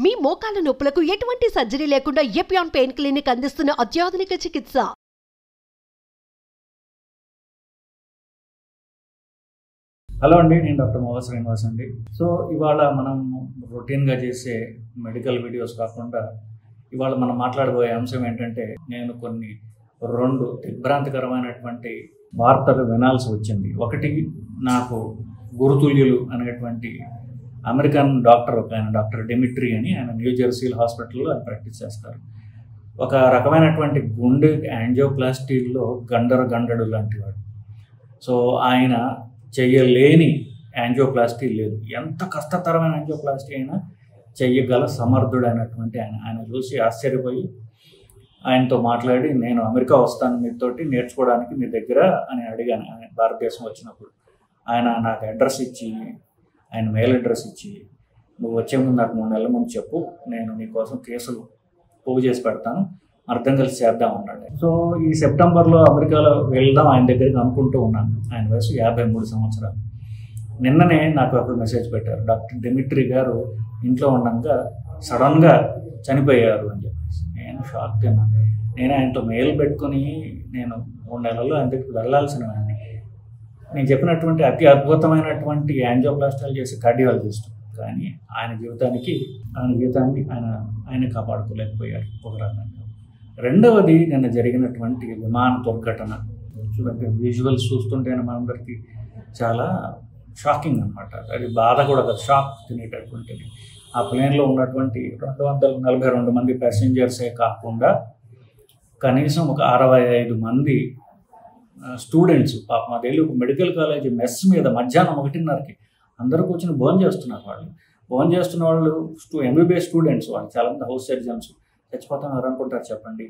మీ మోకాల నొప్పులకు ఎటువంటి సర్జరీ లేకుండా ఎపియాన్ పెయిన్ క్లినిక్ అందిస్తున్న అత్యాధునిక చికిత్స. హలో అండి, నేను డాక్టర్ మోహ శ్రీనివాస్ అండి. సో ఇవాళ మనం రొటీన్గా చేసే మెడికల్ వీడియోస్ కాకుండా ఇవాళ మనం మాట్లాడబోయే అంశం ఏంటంటే, నేను కొన్ని 2 దిగ్భ్రాంతికరమైనటువంటి వార్తలు వినాల్సి వచ్చింది. ఒకటి, నాకు గురుతుల్యులు అనేటువంటి అమెరికన్ డాక్టర్ ఒక ఆయన, డాక్టర్ డిమిట్రీ అని, ఆయన న్యూజెర్సీ హాస్పిటల్లో ఆయన ప్రాక్టీస్ చేస్తారు. ఒక రకమైనటువంటి గుండె యాంజియోప్లాస్టీలో గండడు లాంటి వాడు. సో ఆయన చెయ్యలేని యాంజియోప్లాస్టీ లేదు. ఎంత కష్టతరమైన యాంజియోప్లాస్టీ అయినా చెయ్యగల సమర్థుడైనటువంటి ఆయన చూసి ఆశ్చర్యపోయి ఆయనతో మాట్లాడి, నేను అమెరికా వస్తాను మీతోటి నేర్చుకోవడానికి మీ దగ్గర అని అడిగాను. ఆయన భారతదేశం వచ్చినప్పుడు ఆయన నాకు అడ్రస్ ఇచ్చి, ఆయన మెయిల్ అడ్రస్ ఇచ్చి, నువ్వు వచ్చే ముందు నాకు 3 నెలల ముందు చెప్పు, నేను నీకోసం కేసులు పోగు చేసి పెడతాను, అర్థం కలిసి చేద్దాం అన్నాడు. సో ఈ సెప్టెంబర్లో అమెరికాలో వెళ్దాం ఆయన దగ్గరికి అనుకుంటూ ఉన్నాను. ఆయన వయసు 53 సంవత్సరాలు. నిన్ననే నాకు అప్పుడు మెసేజ్ పెట్టారు, డాక్టర్ డిమిట్రీ గారు ఇంట్లో ఉండగా సడన్గా చనిపోయారు అని చెప్పేసి. నేను షాక్ తిన్నాను. నేను ఆయనతో మెయిల్ పెట్టుకుని నేను 3 నెలల్లో ఆయన దగ్గరికి వెళ్ళాల్సిన వాడిని. నేను చెప్పినటువంటి అతి అద్భుతమైనటువంటి యాంజియోప్లాస్టీలు చేసే కార్డియాలజిస్ట్, కానీ ఆయన జీవితాన్ని ఆయన కాపాడుకోలేకపోయారు ఒక రకంగా. రెండవది, నిన్న జరిగినటువంటి విమాన దుర్ఘటన. చూడండి, విజువల్స్ చూస్తుంటే మనందరికీ చాలా షాకింగ్ అనమాట. అది బాధ కూడా కాదు, షాక్ తినేటటువంటిది. ఆ ప్లేన్లో ఉన్నటువంటి 242 మంది ప్యాసింజర్సే కాకుండా కనీసం ఒక 65 మంది స్టూడెంట్స్, పాపం అదేళ్ళు ఒక మెడికల్ కాలేజీ మెస్ మీద మధ్యాహ్నం 1:30కి అందరూ కూర్చొని భోజనం చేస్తున్నారు. భోజనం చేస్తున్న వాళ్ళు ఎంబీబీఎస్ స్టూడెంట్స్, వాళ్ళు చాలామంది హౌస్ సర్జన్స్. చచ్చిపోతున్నారు అనుకుంటారు చెప్పండి.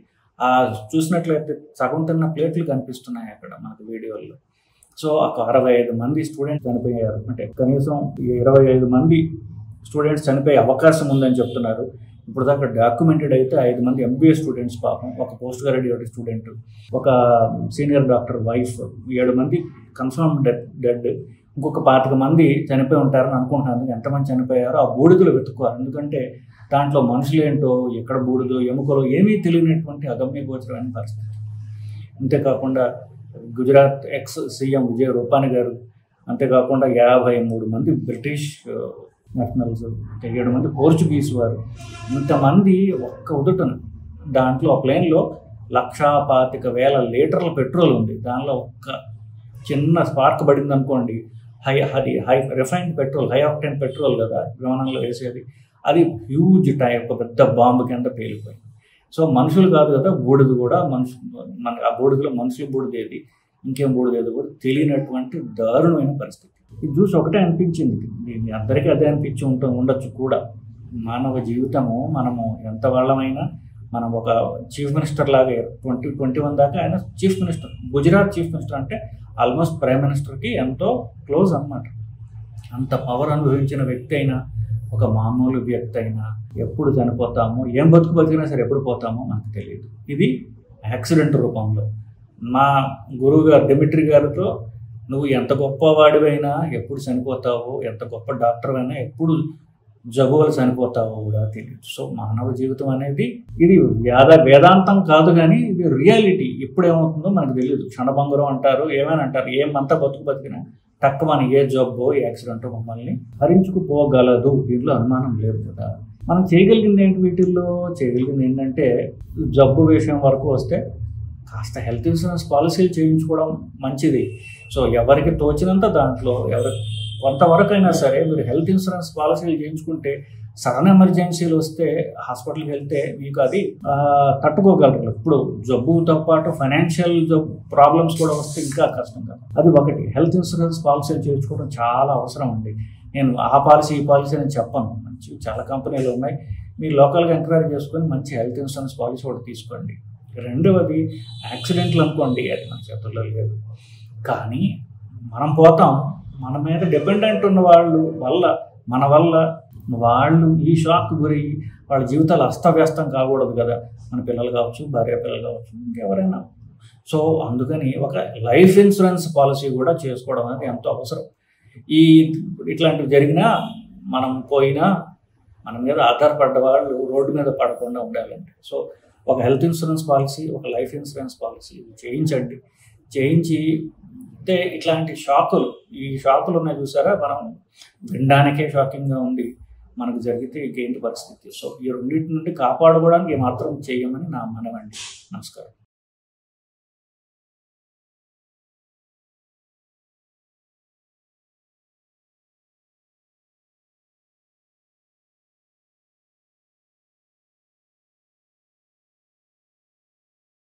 చూసినట్లయితే సగం తిన్న ప్లేట్లు కనిపిస్తున్నాయి అక్కడ మనకు వీడియోల్లో. సో ఒక 65 మంది స్టూడెంట్స్ చనిపోయారు. అంటే కనీసం 25 మంది స్టూడెంట్స్ చనిపోయే అవకాశం ఉందని చెప్తున్నారు. ఇప్పుడు దాకా డాక్యుమెంటెడ్ అయితే 5 మంది ఎంబీబీఎస్ స్టూడెంట్స్, పాపం ఒక పోస్ట్ గ్రాడ్యుయేట్ స్టూడెంట్, ఒక సీనియర్ డాక్టర్ వైఫ్, 7 మంది కన్ఫర్మ్ డెడ్. ఇంకొక 25 మంది చనిపోయి ఉంటారని అనుకుంటున్నాను. ఎంతమంది చనిపోయారో ఆ బూడిదలు వెతుక్కోవాలి. ఎందుకంటే దాంట్లో మనుషులేంటో, ఎక్కడ బూడిదో ఎముకలో ఏమీ తెలియనటువంటి అగమ్య గోచరమైన పరిస్థితి. అంతేకాకుండా గుజరాత్ ఎక్స్ సీఎం విజయ్ రూపానీ గారు, అంతేకాకుండా 53 మంది బ్రిటిష్ నేషనల్స్, 7 మంది పోర్చుగీస్ వారు, ఇంతమంది ఒక్క ఉదుటను. దాంట్లో ఆ ప్లేన్లో 1,25,000 లీటర్ల పెట్రోల్ ఉంది. దానిలో ఒక్క చిన్న స్పార్క్ పడింది అనుకోండి, high refined petrol, high octane petrol కదా విమానంలో వేసేది, అది హ్యూజ్ టైప్ పెద్ద బాంబు కింద పేలిపోయింది. సో మనుషులు కాదు కదా, బూడిద కూడా మన ఆ బూడిదలో మనుషులు బూడిదేది, ఇంకేం బూడిదేది కూడా తెలియనటువంటి దారుణమైన పరిస్థితి. ఇది చూసి ఒకటే అనిపించింది, దీన్ని అందరికీ అదే అనిపించి ఉండొచ్చు కూడా. మానవ జీవితము, మనము ఎంత వాళ్ళమైనా, మనం ఒక చీఫ్ మినిస్టర్ లాగా 2021 దాకా ఆయన chief minister, Gujarat chief minister అంటే ఆల్మోస్ట్ ప్రైమ్ మినిస్టర్కి ఎంతో క్లోజ్ అన్నమాట. అంత పవర్ అనుభవించిన వ్యక్తి అయినా, ఒక మామూలు వ్యక్తి అయినా ఎప్పుడు చనిపోతామో, ఏం బతికినా సరే ఎప్పుడు పోతామో మనకు తెలియదు. ఇది యాక్సిడెంట్ రూపంలో. మా గురువు గారు డిమిట్రీ గారితో, నువ్వు ఎంత గొప్పవాడివైనా ఎప్పుడు చనిపోతావో, ఎంత గొప్ప డాక్టర్ అయినా ఎప్పుడు జబ్బులు చనిపోతావో కూడా తెలియదు. సో మానవ జీవితం అనేది ఇది వేదాంతం కాదు, కానీ ఇది రియాలిటీ. ఎప్పుడు ఏమవుతుందో మనకు తెలియదు. క్షణభంగురం అంటారు, ఏమైనా అంటారు. ఏమంతా బతికినా తక్కువని ఏ జబ్బో యాక్సిడెంట్ మమ్మల్ని హరించుకుపోగలదు, దీంట్లో అనుమానం లేదు కదా. మనం చేయగలిగింది ఏంటి? వీటిల్లో చేయగలిగింది ఏంటంటే, జబ్బు విషయం వరకు వస్తే కాస్త హెల్త్ ఇన్సూరెన్స్ పాలసీలు చేయించుకోవడం మంచిది. సో ఎవరికి తోచినంత దాంట్లో కొంతవరకు అయినా సరే మీరు హెల్త్ ఇన్సూరెన్స్ పాలసీలు చేయించుకుంటే సడన్ ఎమర్జెన్సీలు వస్తే హాస్పిటల్కి వెళ్తే మీకు అది తట్టుకోగలరు. ఇప్పుడు జబ్బుతో పాటు ఫైనాన్షియల్ ప్రాబ్లమ్స్ కూడా వస్తే ఇంకా కష్టం కదా. అది ఒకటి. హెల్త్ ఇన్సూరెన్స్ పాలసీలు చేయించుకోవడం చాలా అవసరం అండి. నేను ఆ పాలసీ ఈ పాలసీ అని చెప్పను, మంచి చాలా కంపెనీలు ఉన్నాయి. మీరు లోకల్గా ఎంక్వైరీ చేసుకొని మంచి హెల్త్ ఇన్సూరెన్స్ పాలసీ కూడా తీసుకోండి. రెండవది, యాక్సిడెంట్లు అనుకోండి, అది మన చేతుల్లో లేదు, కానీ మనం పోతాం. మన మీద డిపెండెంట్ ఉన్న మన వల్ల వాళ్ళు ఈ షాక్ గురి వాళ్ళ జీవితాలు అస్తవ్యస్తం కాకూడదు కదా. మన పిల్లలు కావచ్చు, భార్య పిల్లలు కావచ్చు, ఇంకెవరైనా. సో అందుకని ఒక లైఫ్ ఇన్సూరెన్స్ పాలసీ కూడా చేసుకోవడం అనేది ఎంతో అవసరం. ఇట్లాంటివి జరిగినా, మనం పోయినా, మన మీద ఆధారపడ్డ వాళ్ళు రోడ్డు మీద పడకుండా ఉండాలండి. సో ఒక హెల్త్ ఇన్సూరెన్స్ పాలసీ, ఒక లైఫ్ ఇన్సూరెన్స్ పాలసీ చేయించండి. చేయించి అంటే ఇట్లాంటి ఈ షాకులు ఉన్నాయి చూసారా, మనం వినడానికే షాకింగ్గా ఉంది, మనకు జరిగితే ఇంకేంటి పరిస్థితి. సో ఈ రెండింటి నుండి కాపాడుకోవడానికి ఏమాత్రం చేయమని నా మనవండి. నమస్కారం.